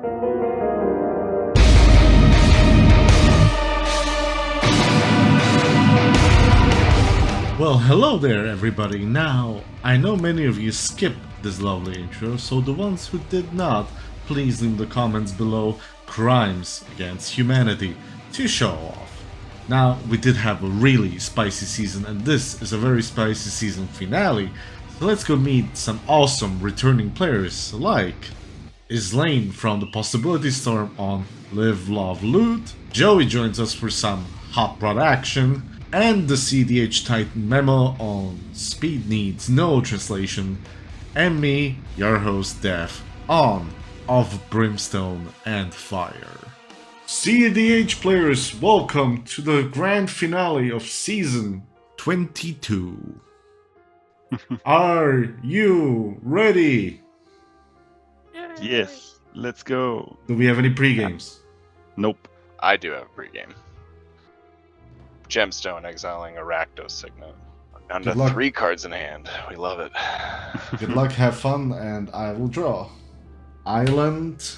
Well, hello there everybody. Now, I know many of you skipped this lovely intro, so the ones who did not, please leave the comments below crimes against humanity to show off. Now, we did have a really spicy season, and this is a very spicy season finale, so let's go meet some awesome returning players like Islane from the Possibility Storm on Live, Love, Loot, Joey joins us for some hot rod action, and the cEDH Titan memo on Speed Needs No Translation, and me, your host Dev, on Of Brimstone and Fire. cEDH players, welcome to the grand finale of Season 22. Are you ready? Yes, let's go. Do we have any pre-games? Nope. I do have a pregame. Gemstone exiling a Rakdos Signet. Down to Good luck. 3 cards in hand. We love it. Good luck, have fun, and I will draw. Island.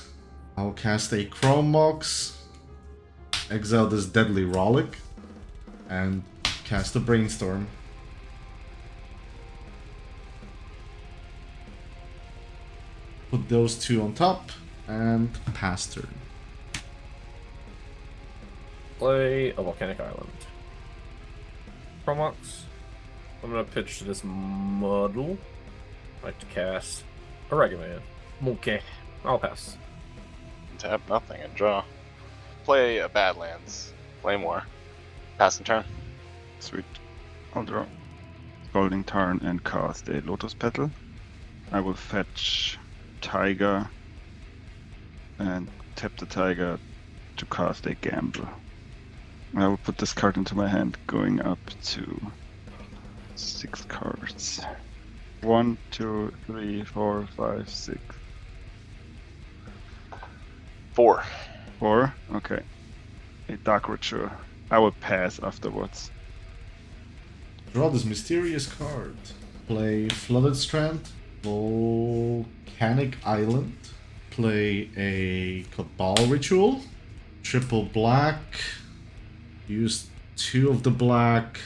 I'll cast a Chrome Mox. Exile this Deadly Rollick. And cast a Brainstorm. Put those two on top, and pass turn. Play a Volcanic Island. Chromox. I'm gonna pitch to this model. I'd like to cast a Regiman. Okay, I'll pass. Tap nothing and draw. Play a Badlands. Flamewar. Pass and turn. Sweet. I'll draw. Scalding Tarn and cast a Lotus Petal. I will fetch Tiger and tap the Tiger to cast a Gamble. I will put this card into my hand, going up to 6 cards. 1, 2, 3, 4, 5, 6. 4. 4? Okay. A Dark Ritual. I will pass afterwards. Draw this mysterious card. Play Flooded Strand. Volcanic Island. Play a Cabal Ritual. Triple black. Use 2 of the black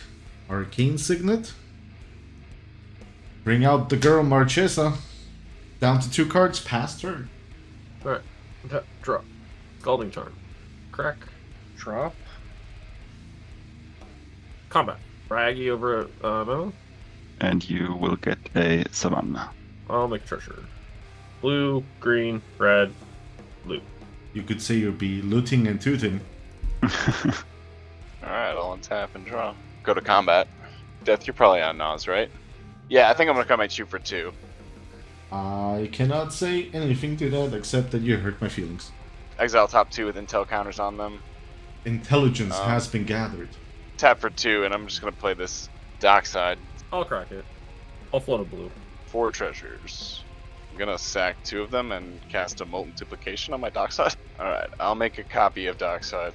Arcane Signet. Bring out the girl Marchesa. Down to 2 cards, pass turn. Alright, draw. Scalding Tarn. Crack. Drop. Combat. Raggy over memo. And you will get a Savannah. I'll make a treasure. Blue, green, red, blue. You could say you'll be looting and tooting. Alright, I'll untap and draw. Go to combat. Death, you're probably on Nas, right? Yeah, I think I'm gonna come at you for 2. I cannot say anything to that except that you hurt my feelings. Exile top 2 with intel counters on them. Intelligence has been gathered. Tap for 2, and I'm just gonna play this Dockside. I'll crack it. I'll float a blue. 4 treasures. I'm gonna sack 2 of them and cast a Molten Duplication on my Dockside. Alright, I'll make a copy of Dockside,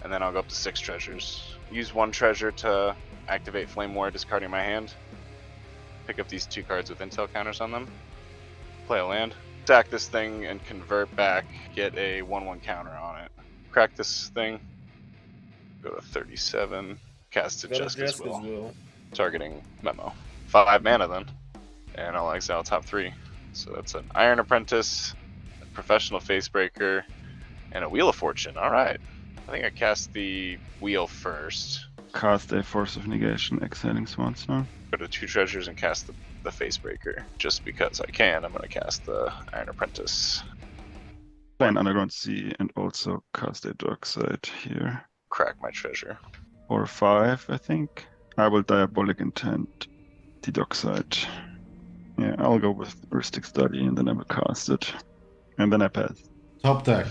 and then I'll go up to 6 treasures. Use 1 treasure to activate Flamewar, discarding my hand. Pick up these 2 cards with intel counters on them. Play a land. Stack this thing and convert back. Get a 1/1 counter on it. Crack this thing. Go to 37. Cast it just as well. Targeting Memo. 5 mana then. And I'll exile top 3. So that's an Iron Apprentice, a Professional Facebreaker, and a Wheel of Fortune. Alright. I think I cast the Wheel first. Cast a Force of Negation, exiling Swan Song. Go to 2 treasures and cast the Facebreaker. Just because I can, I'm going to cast the Iron Apprentice. Play an Underground Sea and also cast a Dark Side here. Crack my treasure. Or 5, I think. I will Diabolic Intent the Dark Side. Yeah, I'll go with Heuristic Study and then I will cast it. And then I pass. Top deck.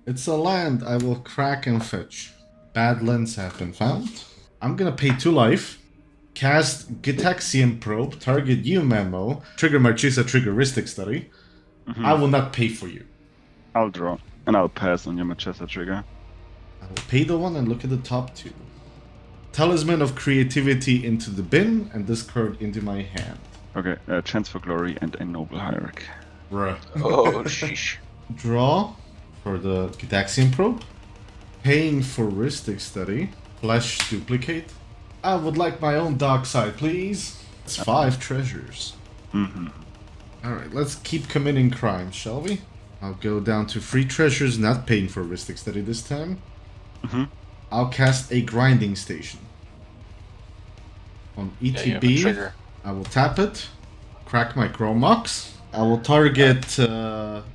It's a land I will crack and fetch. Badlands have been found. I'm gonna pay 2 life. Cast Gitaxian Probe, target you memo, trigger Marchesa, trigger Heuristic Study. I will not pay for you. I'll draw. And I'll pass on your Marchesa trigger. I will pay the 1 and look at the top 2. Talisman of Creativity into the bin and this card into my hand. Okay, Chance for Glory and a Noble Hierarch. Bruh. Oh, sheesh. Draw for the Gitaxian Probe. Paying for Ristic Study. Flesh Duplicate. I would like my own dark side, please. It's 5 treasures. Mm-hmm. Alright, let's keep committing crimes, shall we? I'll go down to 3 treasures, not paying for Ristic Study this time. Mm-hmm. I'll cast a Grinding Station. On Yeah, you have a ETB, trigger. I will tap it. Crack my Chromox. I will target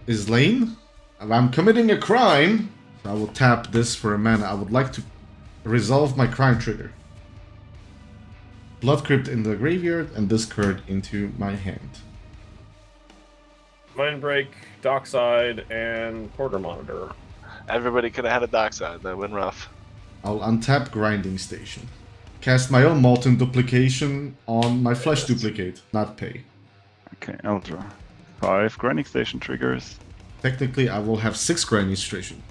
Islane. I'm committing a crime. So I will tap this for a mana. I would like to resolve my crime trigger. Blood Crypt in the graveyard and discard into my hand. Mind Break, Dockside, and Quarter Monitor. Everybody could have had a dockside. That went rough. I'll untap Grinding Station. Cast my own Molten Duplication on my Flesh Duplicate, not pay. Okay, I'll draw 5 Grinding Station triggers. Technically, I will have 6 Grinding Station.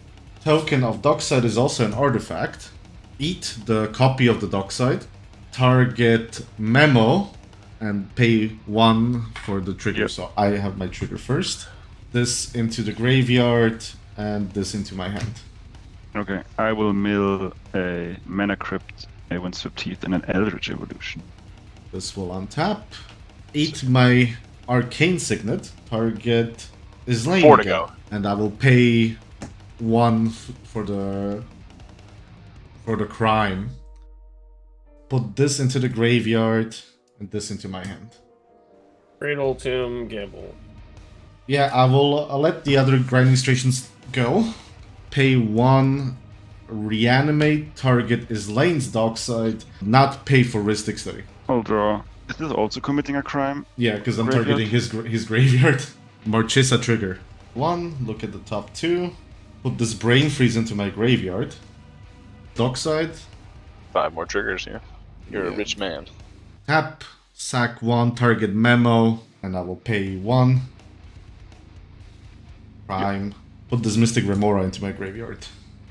Token of Dockside is also an artifact. Eat the copy of the Dockside. Target Memo and pay 1 for the trigger. Yep. So I have my trigger first. This into the graveyard and this into my hand. Okay, I will mill a Mana Crypt, a Windswept Teeth, and an Eldritch Evolution. This will untap. Eat my Arcane Signet. Target Islane 4 to again. go. And I will pay 1 for the crime. Put this into the graveyard and this into my hand. Cradle, Tomb, Gamble. Yeah, I'll let the other grinding stations go. Pay 1, reanimate, target Islane's Dockside, not pay for Ristic Study. I'll draw. Is this also committing a crime? Yeah, because I'm Graveyard? targeting his graveyard. Marchesa trigger. 1, look at the top 2. Put this Brain Freeze into my graveyard. Dockside. 5 more triggers here. You're a Yeah. rich man. Tap, sack 1, target Memo, and I will pay 1. Prime. Put this Mystic Remora into my graveyard.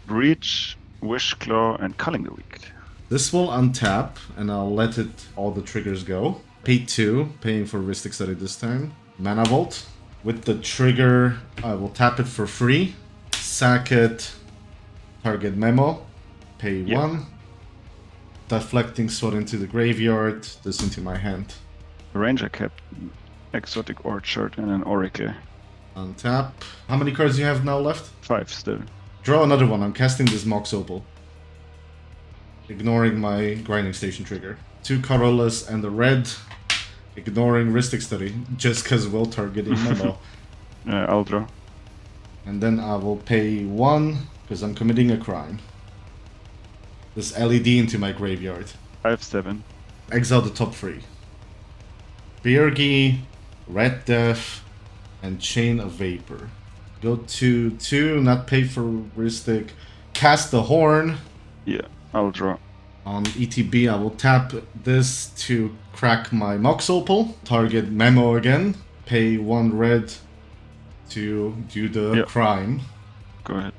Reach, Wish Claw, and Culling the Weak. This will untap, and I'll let all the triggers go. Pay 2, paying for Ristic Study this time. Mana Vault. With the trigger, I will tap it for free. Sack it, target Memo, pay Yeah. 1. Deflecting Sword into the graveyard, this into my hand. Ranger Captain, Exotic Orchard, and an Oracle. Untap. How many cards do you have now left? 5 still. Draw another one. I'm casting this Mox Opal. Ignoring my Grinding Station trigger. 2 colorless and a red. Ignoring Ristic Study, just because we're targeting Memo. I'll draw. And then I will pay 1, because I'm committing a crime. This LED into my graveyard. I have 7. Exile the top 3. Birgi, Red Death, and Chain of Vapor. Go to 2, not pay for Ristic. Cast the Horn. Yeah, I'll draw. On ETB, I will tap this to crack my Mox Opal. Target Memo again. Pay 1 red to do the Yep. crime. Go ahead.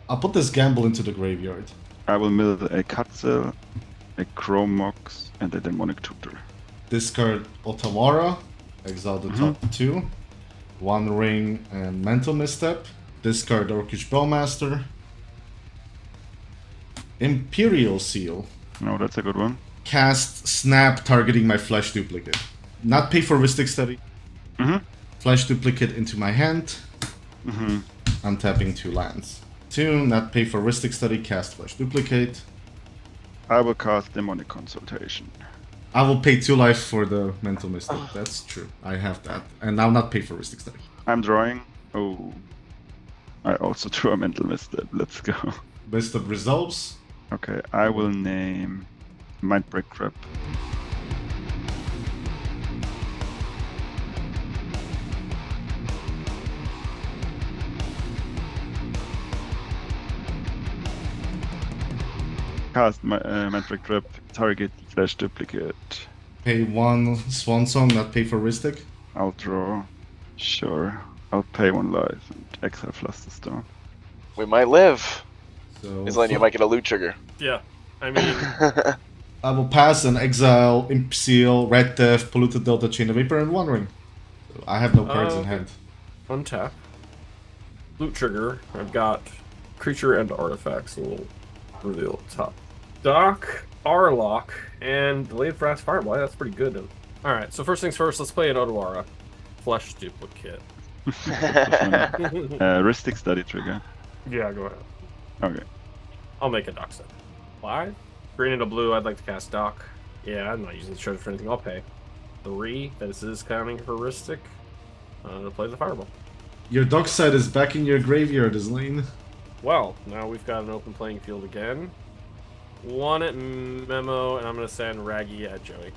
I'll put this Gamble into the graveyard. I will mill a Cutzel, a Chromox, and a Demonic Tutor. Discard Otawara. Exile the top 2. 1 ring and Mental Misstep. Discard Orcish Bowmaster. Imperial Seal. No, that's a good one. Cast Snap targeting my Flesh Duplicate. Not pay for Ristic Study. Mm-hmm. Flesh Duplicate into my hand. Mm-hmm. I'm tapping 2 lands. 2, not pay for Ristic Study, cast Flesh Duplicate. I will cast Demonic Consultation. I will pay 2 life for the Mental Mystic. That's true. I have that. And I'll not pay for Ristic Study. I'm drawing. Oh. I also drew a Mental Misstep. Let's go. List of resolves. Okay, I will name Mind Break Trap. Cast my Mind Break Trap, target Flesh Duplicate. Pay 1 Swan Song, not pay for Ristic. I'll draw. Sure. I'll pay 1 life and exile Flusterstone. We might live. So Islane, you might get a loot trigger. Yeah, I mean, I will pass an Exile, Imp Seal, Red Death, Polluted Delta, Chain of Vapor, and 1 ring. So I have no cards in Okay. hand. untap. loot trigger, I've got creature and artifacts. So we'll reveal at the top. Doc, Arlock, and delayed fast fireball. That's pretty good. All right. So first things first, let's play an Odawara flesh duplicate. Ristic study trigger. Yeah, go ahead. Okay. I'll make a Doc set. 5. Green and a blue. I'd like to cast Doc. Yeah, I'm not using the treasure for anything. I'll pay. 3. This is counting heuristic. To play the fireball. Your dock side is back in your graveyard, Islane. Well, now we've got an open playing field again. 1 at Memo, and I'm going to send Raggy at Joey.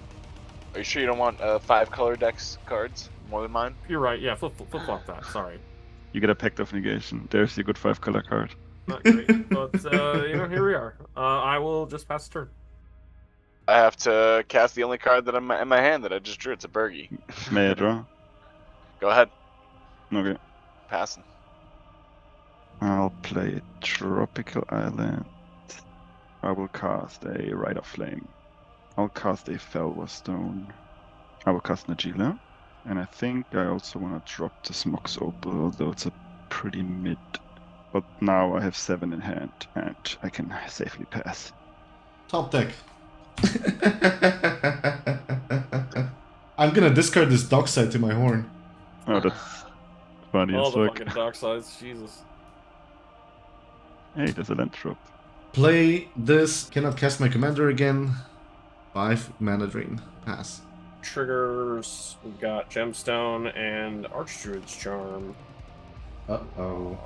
Are you sure you don't want 5 color decks cards? More than mine? You're right, yeah, flip-flop that, sorry. You get a Pact of Negation. There's your good 5-color card. Not great, but, here we are. I will just pass the turn. I have to cast the only card that I'm in my hand that I just drew. It's a Bergie. May I draw? Go ahead. Okay. Passing. I'll play Tropical Island. I will cast a Rite of Flame. I'll cast a Flamewar Stone. I will cast Najeela. And I think I also want to drop the Smokes Opal, although it's a pretty mid. But now I have 7 in hand, and I can safely pass. Top deck. I'm gonna discard this dock side to my horn. Oh, that's funny All as the fuck. fucking dark sides, Jesus. Hey, there's a land drop. Play this. Cannot cast my commander again. 5 mana drain. Pass. Triggers, we've got Gemstone and Archdruid's Charm. Uh-oh.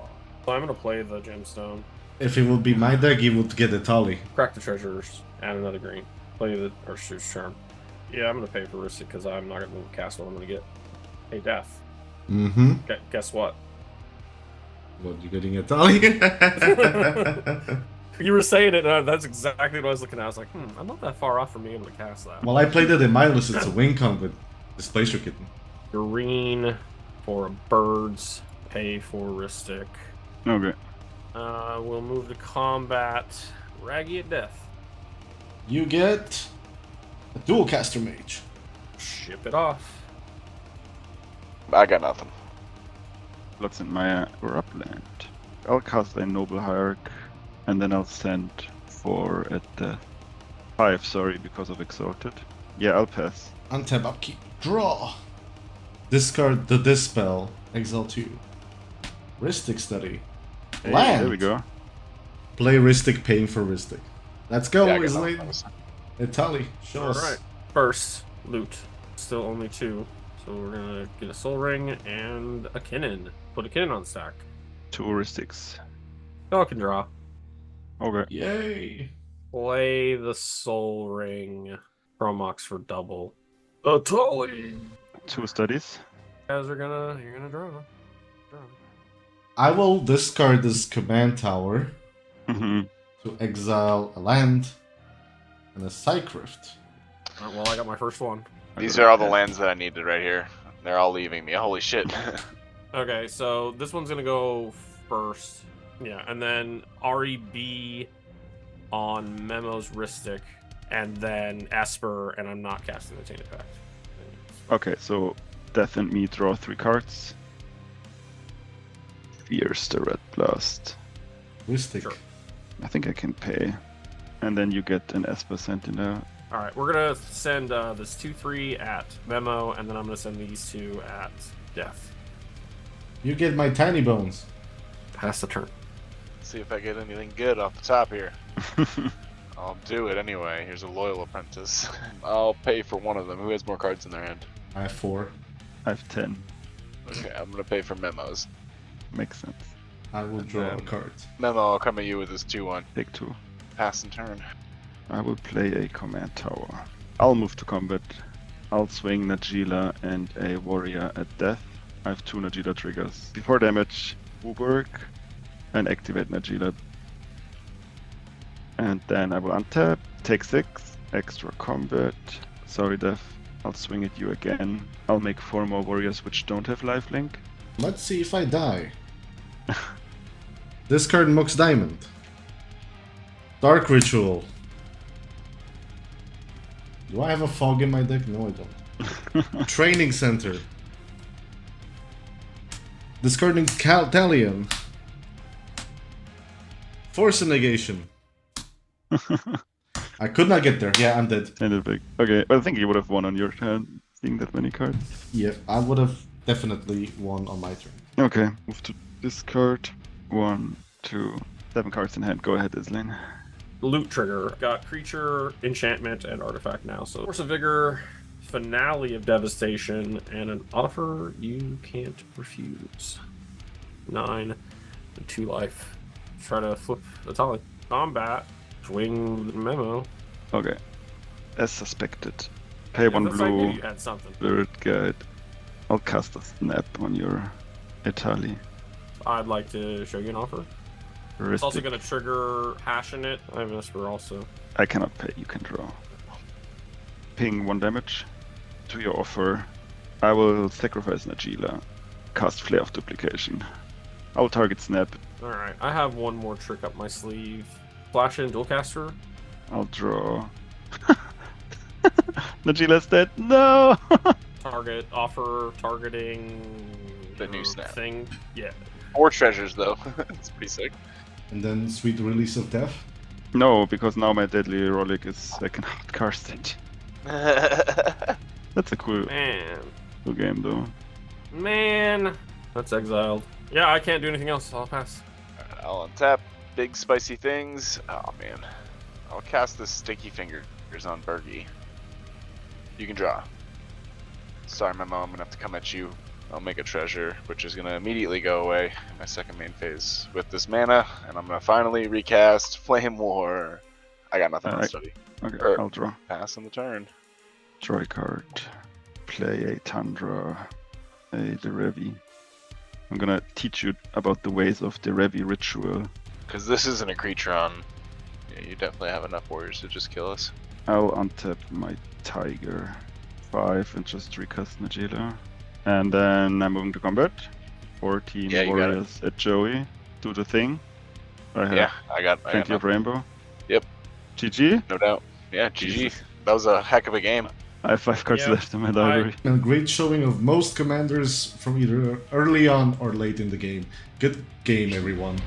So I'm going to play the Gemstone. If it would be my deck, he would get a Tali. Crack the treasures, add another green. Play the Archdruid's Charm. Yeah, I'm going to pay for Ristic because I'm not going to cast what I'm going to get. Hey, Death. Mm-hmm. Guess what? What, you getting a Tali? You were saying it, and that's exactly what I was looking at. I was like, I'm not that far off from being able to cast that. Well, I played it in mindless. It's a wing con with Displacer Kitten. Green for birds, pay for Ristic. Okay. We'll move to combat. Raggy at Death. You get a dual caster mage. Ship it off. I got nothing. Lux and Maya or upland. I'll cast a Noble Hierarch, and then I'll send 4 at the 5, sorry, because of Exalted. Yeah, I'll pass. Untap upkeep. Draw. Discard the Dispel. Exile 2. Ristic Study. Hey, Land. there we go. Play Ristic, paying for Ristic. Let's go, Yeah, I got Islane. nothing. Tali, show us. Alright. First, loot. Still only 2. So we're gonna get a Soul Ring and a Kinnan. Put a Kinnan on the stack. 2 heuristics. Oh, I can draw. Okay. Yay. Play the Soul Ring. Promox for double. A Tully! 2 studies. You're gonna draw. I will discard this command tower Mm-hmm. to exile a land and a Cycrypt. Alright, well, I got my first one. These are all the lands that I needed right here. They're all leaving me. Holy shit. Okay, so this one's gonna go first. Yeah, and then REB on Memo's Ristic, and then Esper, and I'm not casting the Tainted Pact. Okay, so Death and me draw 3 cards. Fierce the Red Blast. Ristic. Sure. I think I can pay. And then you get an Esper Sentinel. Alright, we're gonna send this 2-3 at Memo, and then I'm gonna send these 2 at Death. You get my tiny bones. Pass the turn. See if I get anything good off the top here. I'll do it anyway. Here's a loyal apprentice. I'll pay for one of them. Who has more cards in their hand? I have 4. I have 10. Okay, I'm gonna pay for Memos. Makes sense. I will draw a card. Memo, I'll come at you with this 2-1. Take 2. Pass and turn. I will play a command tower. I'll move to combat. I'll swing Najeela and a warrior at death. I have 2 Najeela triggers. Before damage, Uberg, and activate Najeela. And then I will untap, take 6, extra combat. Sorry, Death. I'll swing at you again. I'll make 4 more warriors which don't have lifelink. Let's see if I die. Discard Mox Diamond. Dark Ritual. Do I have a fog in my deck? No, I don't. Training Center. Discarding Talion. Force a negation. I could not get there. Yeah, I'm dead. And big. Okay, I think you would have won on your turn, seeing that many cards. Yeah, I would have definitely won on my turn. Okay, move to discard. 1, 2, 7 cards in hand. Go ahead, Islane. Loot trigger. Got creature, enchantment, and artifact now. So Force of Vigor, Finale of Devastation, and an offer you can't refuse. 9 and 2 life. Try to flip the tally. Combat. Swing the memo. Okay. As suspected. Pay 1 That's like blue. you had something. Spirit Guide. I'll cast a snap on your Itali. I'd like to show you an offer. It's also going to trigger Passionate. I have Esper also. I cannot pay, you can draw. Ping 1 damage. To your offer, I will sacrifice Najeela. Cast Flare of Duplication. I'll target Snap. Alright, I have one more trick up my sleeve. Flash in Dualcaster. I'll draw. Najeela's dead. No! Target, offer, targeting... The new snap. Thing. Yeah. 4 treasures, though. It's pretty sick. And then sweet release of death. No, because now my Deadly Relic is second hard stage. That's a cool game, though. Man! That's exiled. Yeah, I can't do anything else. I'll pass. Alright, I'll untap. Big spicy things. Oh, man. I'll cast this Sticky Fingers on Bergie. You can draw. Sorry, Memo, I'm gonna have to come at you. I'll make a treasure, which is gonna immediately go away in my second main phase with this mana, and I'm gonna finally recast Flamewar. I got nothing to study. Okay, I'll draw. Pass on the turn. Draw a card. Play a Tundra. A Derevi. I'm gonna teach you about the ways of Derevi ritual. Because this isn't a creature on. Yeah, you definitely have enough warriors to just kill us. I'll untap my Tiger 5 and just recast Najeela. And then I'm moving to combat. 14 Yeah, you got warriors at Joey. Do the thing. I have Yeah, I got plenty of rainbow. Yep. GG. No doubt. Yeah, GG. Jesus. That was a heck of a game. I have 5 cards Yeah, left in my library. And a great showing of most commanders from either early on or late in the game. Good game, everyone.